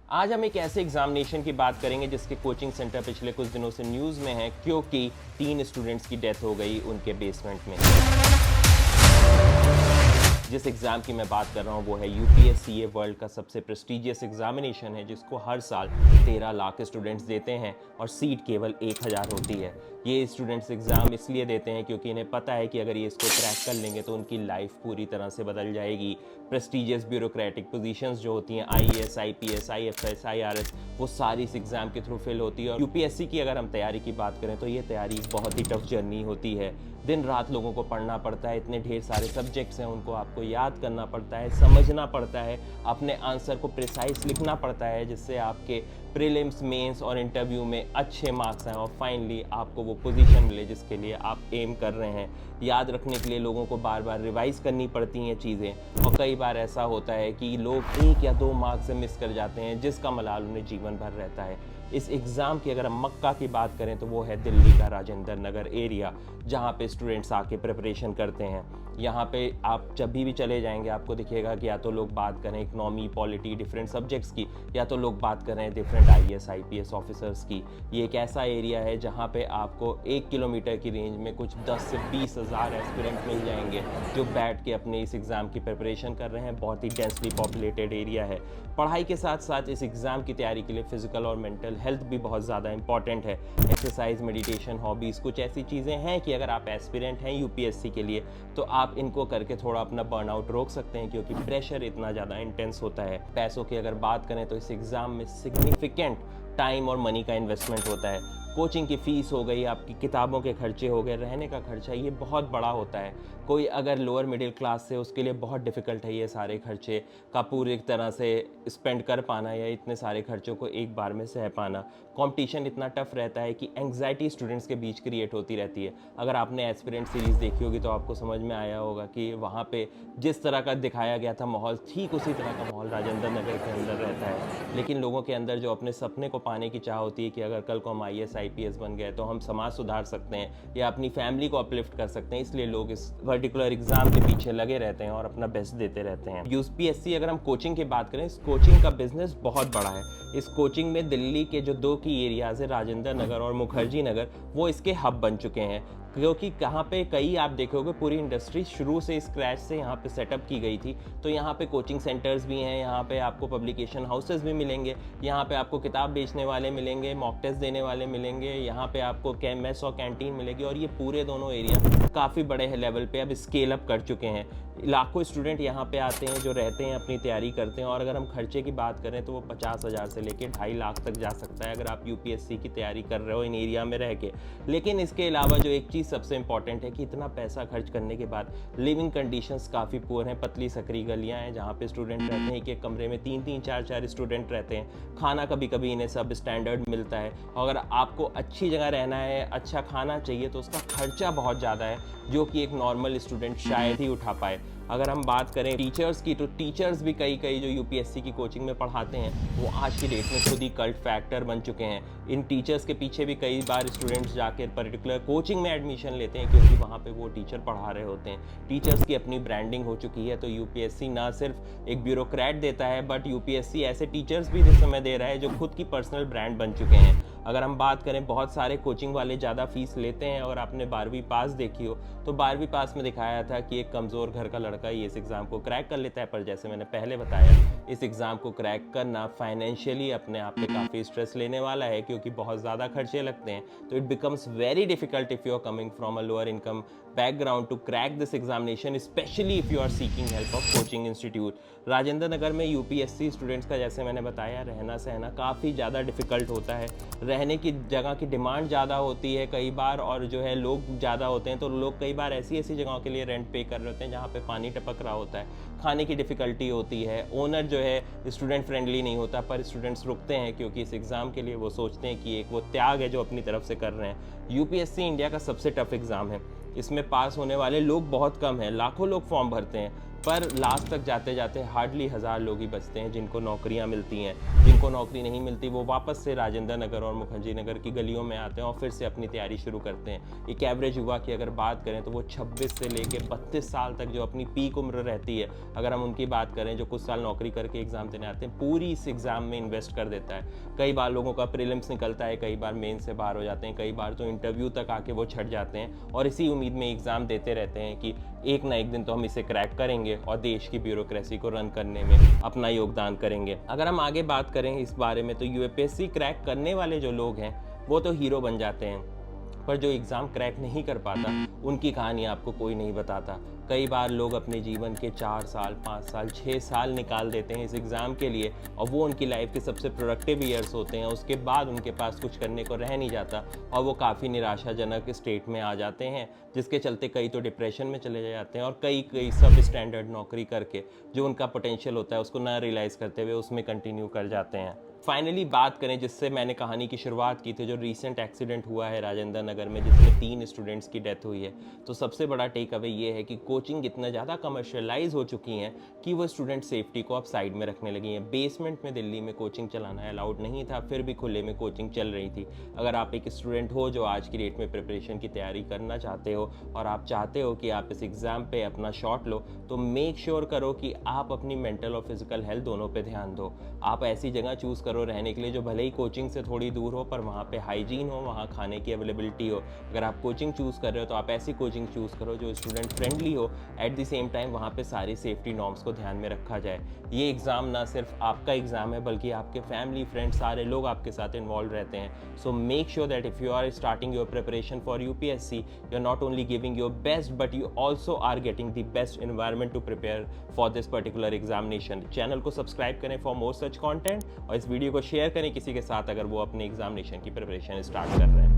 आज हम एक ऐसे एग्जामिनेशन की बात करेंगे जिसके कोचिंग सेंटर पिछले कुछ दिनों से न्यूज़ में है क्योंकि 3 स्टूडेंट्स की डेथ हो गई उनके बेसमेंट में। जिस एग्ज़ाम की मैं बात कर रहा हूँ वो है यूपीएससी। ये वर्ल्ड का सबसे प्रेस्टिजियस एग्जामिनेशन है जिसको हर साल 13 लाख स्टूडेंट्स देते हैं और सीट केवल 1000 होती है। ये स्टूडेंट्स एग्ज़ाम इसलिए देते हैं क्योंकि इन्हें पता है कि अगर ये इसको क्रैक कर लेंगे तो उनकी लाइफ पूरी तरह से बदल जाएगी। प्रेस्टिजियस ब्यूरोक्रेटिक पोजीशंस जो होती हैं आईएएस, आईपीएस, आईएफएस, आईआरएस, वो सारी इस एग्ज़ाम के थ्रू फिल होती है। और यूपीएससी की अगर हम तैयारी की बात करें तो ये तैयारी बहुत ही टफ जर्नी होती है। दिन रात लोगों को पढ़ना पड़ता है, इतने ढेर सारे सब्जेक्ट्स हैं उनको आपको याद करना पड़ता है, समझना पड़ता है, अपने आंसर को प्रिसाइज लिखना पड़ता है जिससे आपके प्रीलिम्स, मेंस और इंटरव्यू में अच्छे मार्क्स आएँ और फाइनली आपको वो पोजीशन मिले जिसके लिए आप एम कर रहे हैं। याद रखने के लिए लोगों को बार बार रिवाइज करनी पड़ती हैं चीज़ें और कई बार ऐसा होता है कि लोग 1 या 2 मार्क्स से मिस कर जाते हैं जिसका मलाल उन्हें जीवन भर रहता है। इस एग्ज़ाम की अगर हम मक्का की बात करें तो वो है दिल्ली का राजेंद्र नगर एरिया, जहाँ पे स्टूडेंट्स आके प्रिपरेशन करते हैं। यहाँ पे आप जब भी चले जाएंगे आपको दिखेगा कि या तो लोग बात करें इकोनॉमी, पॉलिटी, डिफरेंट सब्जेक्ट्स की, या तो लोग बात करें डिफरेंट आईएएस, आईपीएस ऑफिसर्स की। ये एक ऐसा एरिया है जहाँ पे आपको 1 किलोमीटर की रेंज में कुछ 10 से 20 हज़ार एस्पिरेंट मिल जाएंगे जो बैठ के अपने इस एग्ज़ाम की प्रिपरेशन कर रहे हैं। बहुत ही डेंसली पॉपुलेटेड एरिया है। पढ़ाई के साथ साथ इस एग्ज़ाम की तैयारी के लिए फिजिकल और मेंटल हेल्थ भी बहुत ज़्यादा इंपॉर्टेंट है। एक्सरसाइज, मेडिटेशन, हॉबीज़ कुछ ऐसी चीज़ें हैं कि अगर आप एस्पिरेंट हैं यूपीएससी के लिए तो आप इनको करके थोड़ा अपना बर्नआउट रोक सकते हैं क्योंकि प्रेशर इतना ज़्यादा इंटेंस होता है। पैसों की अगर बात करें तो इस एग्ज़ाम में सिग्निफिकेंट टाइम और मनी का इन्वेस्टमेंट होता है। कोचिंग की फ़ीस हो गई, आपकी किताबों के खर्चे हो गए, रहने का खर्चा, ये बहुत बड़ा होता है। कोई अगर लोअर मिडिल क्लास से उसके लिए बहुत डिफ़िकल्ट है ये सारे खर्चे का पूरी तरह से स्पेंड कर पाना या इतने सारे खर्चों को एक बार में सह पाना। कंपटीशन इतना टफ रहता है कि एंग्जाइटी स्टूडेंट्स के बीच क्रिएट होती रहती है। अगर आपने एस्पिरेंट सीरीज़ देखी होगी तो आपको समझ में आया होगा कि वहाँ पे जिस तरह का दिखाया गया था माहौल, ठीक उसी तरह का माहौल राजेंद्र नगर के अंदर रहता है। लेकिन लोगों के अंदर जो अपने सपने को पाने की चाह होती है कि अगर कल को हम आईएएस, आईपीएस बन गए तो हम समाज सुधार सकते हैं या अपनी फैमिली को अपलिफ्ट कर सकते हैं, इसलिए लोग इस पर्टिकुलर एग्जाम के पीछे लगे रहते हैं और अपना बेस्ट देते रहते हैं। यूपीएससी अगर हम कोचिंग की बात करें, इस कोचिंग का बिजनेस बहुत बड़ा है। इस कोचिंग में दिल्ली के जो 2 की एरियाज है, राजेंद्र नगर और मुखर्जी नगर, वो इसके हब बन चुके हैं क्योंकि कहाँ पे कई आप देखोगे पूरी इंडस्ट्री शुरू से स्क्रैच से यहाँ पे सेटअप की गई थी। तो यहाँ पे कोचिंग सेंटर्स भी हैं, यहाँ पे आपको पब्लिकेशन हाउसेस भी मिलेंगे, यहाँ पे आपको किताब बेचने वाले मिलेंगे, मॉक टेस्ट देने वाले मिलेंगे, यहाँ पे आपको मेस और कैंटीन मिलेगी। और ये पूरे दोनों एरिया काफ़ी बड़े लेवल पे अब स्केल अप कर चुके हैं। लाखों स्टूडेंट यहाँ पे आते हैं जो रहते हैं, अपनी तैयारी करते हैं। और अगर हम खर्चे की बात करें तो वो 50,000 से लेकर 2.5 लाख तक जा सकता है अगर आप यूपीएससी की तैयारी कर रहे हो इन एरिया में रह के। लेकिन इसके अलावा जो एक चीज़ सबसे इंपॉर्टेंट है कि इतना पैसा खर्च करने के बाद लिविंग कंडीशंस काफ़ी पुअर हैं। पतली सकरी गलियाँ हैं जहाँ पे स्टूडेंट रहते हैं, एक एक कमरे में 3-3, 4-4 स्टूडेंट रहते हैं। खाना कभी कभी इन्हें सब स्टैंडर्ड मिलता है। अगर आपको अच्छी जगह रहना है, अच्छा खाना चाहिए तो उसका खर्चा बहुत ज़्यादा है जो कि एक नॉर्मल स्टूडेंट शायद ही उठा पाए। अगर हम बात करें टीचर्स की तो टीचर्स भी कई जो यूपीएससी की कोचिंग में पढ़ाते हैं वो आज की डेट में खुद ही कल्ट फैक्टर बन चुके हैं। इन टीचर्स के पीछे भी कई बार स्टूडेंट्स जाकर पर्टिकुलर कोचिंग में एडमिशन लेते हैं क्योंकि वहाँ पे वो टीचर पढ़ा रहे होते हैं। टीचर्स की अपनी ब्रांडिंग हो चुकी है। तो यूपीएससी ना सिर्फ एक ब्यूरोक्रेट देता है बट यूपीएससी ऐसे टीचर्स भी इस समय दे रहा है जो खुद की पर्सनल ब्रांड बन चुके हैं। अगर हम बात करें, बहुत सारे कोचिंग वाले ज़्यादा फीस लेते हैं। अगर आपने 12वीं पास देखी हो तो 12वीं पास में दिखाया था कि एक कमज़ोर घर का लड़का ये इस एग्ज़ाम को क्रैक कर लेता है। पर जैसे मैंने पहले बताया, इस एग्ज़ाम को क्रैक करना फाइनेंशियली अपने आप पे काफ़ी स्ट्रेस लेने वाला है क्योंकि बहुत ज़्यादा खर्चे लगते हैं। तो it becomes very difficult if you are coming from a lower income background to crack this examination, especially if you are seeking help of coaching institute. Rajendra Nagar में यूपीएससी स्टूडेंट्स का जैसे मैंने बताया रहना सहना काफ़ी ज़्यादा डिफिकल्ट होता है। रहने की जगह की डिमांड ज़्यादा होती है कई बार, और जो है लोग ज़्यादा होते हैं तो लोग कई बार ऐसी जगहों के लिए रेंट पे कर रहे होते हैं जहाँ पे पानी टपक रहा होता है। खाने की डिफ़िकल्टी होती है, ओनर जो है स्टूडेंट फ्रेंडली नहीं होता, पर स्टूडेंट्स रुकते हैं क्योंकि इस एग्ज़ाम के लिए वो सोचते हैं कि एक वो त्याग है जो अपनी तरफ से कर रहे हैं। यूपीएससी इंडिया का सबसे टफ एग्ज़ाम है। इसमें पास होने वाले लोग बहुत कम हैं, लाखों लोग फॉर्म भरते हैं पर लास्ट तक जाते जाते हार्डली 1000 लोग ही बचते हैं जिनको नौकरियां मिलती हैं। जिनको नौकरी नहीं मिलती वो वापस से राजेंद्र नगर और मुखर्जी नगर की गलियों में आते हैं और फिर से अपनी तैयारी शुरू करते हैं। एक एवरेज युवा की अगर बात करें तो वो 26 से लेके 32 साल तक जो अपनी पीक उम्र रहती है, अगर हम उनकी बात करें, जो कुछ साल नौकरी करके एग्ज़ाम देने आते हैं, पूरी इस एग्ज़ाम में इन्वेस्ट कर देता है। कई बार लोगों का प्रीलिम्स निकलता है, कई बार मेन से बाहर हो जाते हैं, कई बार तो इंटरव्यू तक आके वो छट जाते हैं और इसी उम्मीद में एग्ज़ाम देते रहते हैं कि एक ना एक दिन तो हम इसे क्रैक करेंगे और देश की ब्यूरोक्रेसी को रन करने में अपना योगदान करेंगे। अगर हम आगे बात करें इस बारे में तो यूपीएससी क्रैक करने वाले जो लोग हैं वो तो हीरो बन जाते हैं, पर जो एग्ज़ाम क्रैक नहीं कर पाता उनकी कहानी आपको कोई नहीं बताता। कई बार लोग अपने जीवन के 4 साल, 5 साल, 6 साल निकाल देते हैं इस एग्ज़ाम के लिए और वो उनकी लाइफ के सबसे प्रोडक्टिव ईयर्स होते हैं। उसके बाद उनके पास कुछ करने को रह नहीं जाता और वो काफ़ी निराशाजनक स्टेट में आ जाते हैं, जिसके चलते कई तो डिप्रेशन में चले जाते हैं और कई सब स्टैंडर्ड नौकरी करके जो उनका पोटेंशियल होता है उसको ना रियलाइज़ करते हुए उसमें कंटिन्यू कर जाते हैं। फाइनली बात करें जिससे मैंने कहानी की शुरुआत की थी, जो रीसेंट एक्सीडेंट हुआ है राजेंद्र नगर में जिसमें 3 स्टूडेंट्स की डेथ हुई है, तो सबसे बड़ा टेक अवे ये है कि कोचिंग इतना ज़्यादा कमर्शियलाइज हो चुकी हैं कि वो स्टूडेंट सेफ्टी को अब साइड में रखने लगी हैं। बेसमेंट में दिल्ली में कोचिंग चलाना अलाउड नहीं था, फिर भी खुले में कोचिंग चल रही थी। अगर आप एक स्टूडेंट हो जो आज की डेट में प्रिपरेशन की तैयारी करना चाहते हो और आप चाहते हो कि आप इस एग्ज़ाम पे अपना शॉट लो, तो मेक श्योर करो कि आप अपनी मेंटल और फिजिकल हेल्थ दोनों पे ध्यान दो। आप ऐसी जगह चूज़ करो रहने के लिए जो भले ही कोचिंग से थोड़ी दूर हो पर वहाँ पे हाइजीन हो, वहाँ खाने की अवेलेबिलिटी हो। अगर आप कोचिंग चूज़ कर रहे हो तो आप ऐसी कोचिंग चूज़ करो जो स्टूडेंट फ्रेंडली हो, एट द सेम टाइम वहाँ पे सारी सेफ्टी नॉर्म्स को ध्यान में रखा जाए। ये एग्ज़ाम ना सिर्फ आपका एग्ज़ाम है बल्कि आपके फैमिली, फ्रेंड्स, सारे लोग आपके साथ इन्वॉल्व रहते हैं। So make sure that if you are starting your preparation for UPSC, you are not only giving your best but you also are getting the best environment to prepare for this particular examination. Channel को subscribe करें for more such content और इस video को share करें किसी के साथ अगर वो अपने एग्जामिनेशन की प्रिपरेशन स्टार्ट कर रहे हैं।